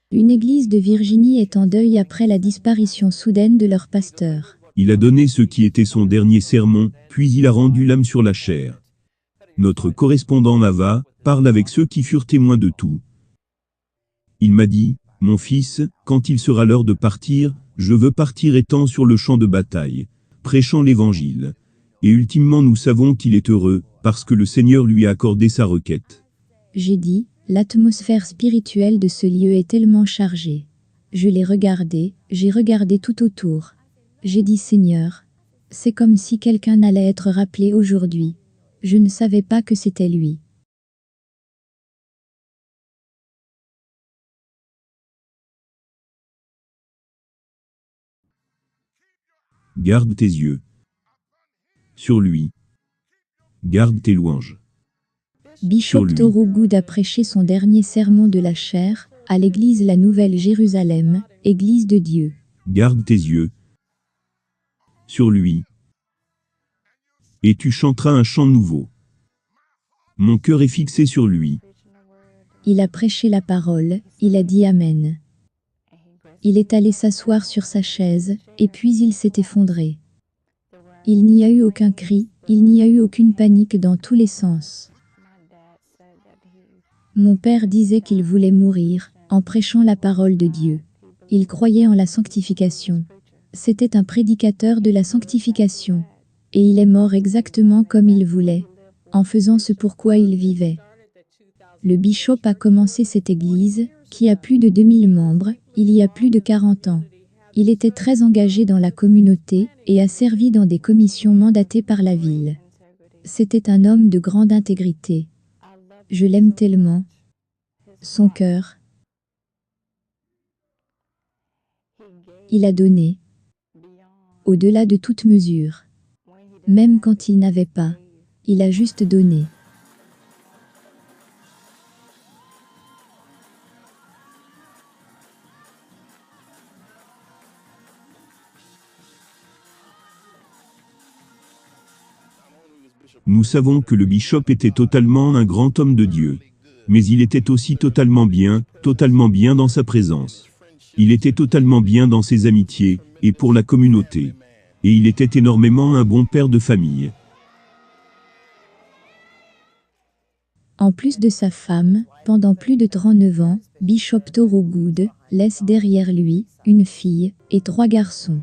Une église de Virginie est en deuil après la disparition soudaine de leur pasteur. Il a donné ce qui était son dernier sermon, puis il a rendu l'âme sur la chair. Notre correspondant Nava parle avec ceux qui furent témoins de tout. Il m'a dit, « Mon fils, quand il sera l'heure de partir, je veux partir étant sur le champ de bataille, prêchant l'Évangile. Et ultimement nous savons qu'il est heureux, parce que le Seigneur lui a accordé sa requête. » J'ai dit, l'atmosphère spirituelle de ce lieu est tellement chargée. Je l'ai regardé, j'ai regardé tout autour. J'ai dit Seigneur, c'est comme si quelqu'un allait être rappelé aujourd'hui. Je ne savais pas que c'était lui. Garde tes yeux sur lui. Garde tes louanges. Bishop Thorogood a prêché son dernier sermon de la chair, à l'église La Nouvelle Jérusalem, église de Dieu. Garde tes yeux sur lui. Et tu chanteras un chant nouveau. Mon cœur est fixé sur lui. Il a prêché la parole, il a dit Amen. Il est allé s'asseoir sur sa chaise, et puis il s'est effondré. Il n'y a eu aucun cri, il n'y a eu aucune panique dans tous les sens. Mon père disait qu'il voulait mourir, en prêchant la parole de Dieu. Il croyait en la sanctification. C'était un prédicateur de la sanctification. Et il est mort exactement comme il voulait, en faisant ce pourquoi il vivait. Le bishop a commencé cette église, qui a plus de 2000 membres, il y a plus de 40 ans. Il était très engagé dans la communauté, et a servi dans des commissions mandatées par la ville. C'était un homme de grande intégrité. Je l'aime tellement. Son cœur. Il a donné. Au-delà de toute mesure. Même quand il n'avait pas. Il a juste donné. Nous savons que le bishop était totalement un grand homme de Dieu. Mais il était aussi totalement bien dans sa présence. Il était totalement bien dans ses amitiés, et pour la communauté. Et il était énormément un bon père de famille. En plus de sa femme, pendant plus de 39 ans, Bishop Thorogood laisse derrière lui une fille et 3 garçons.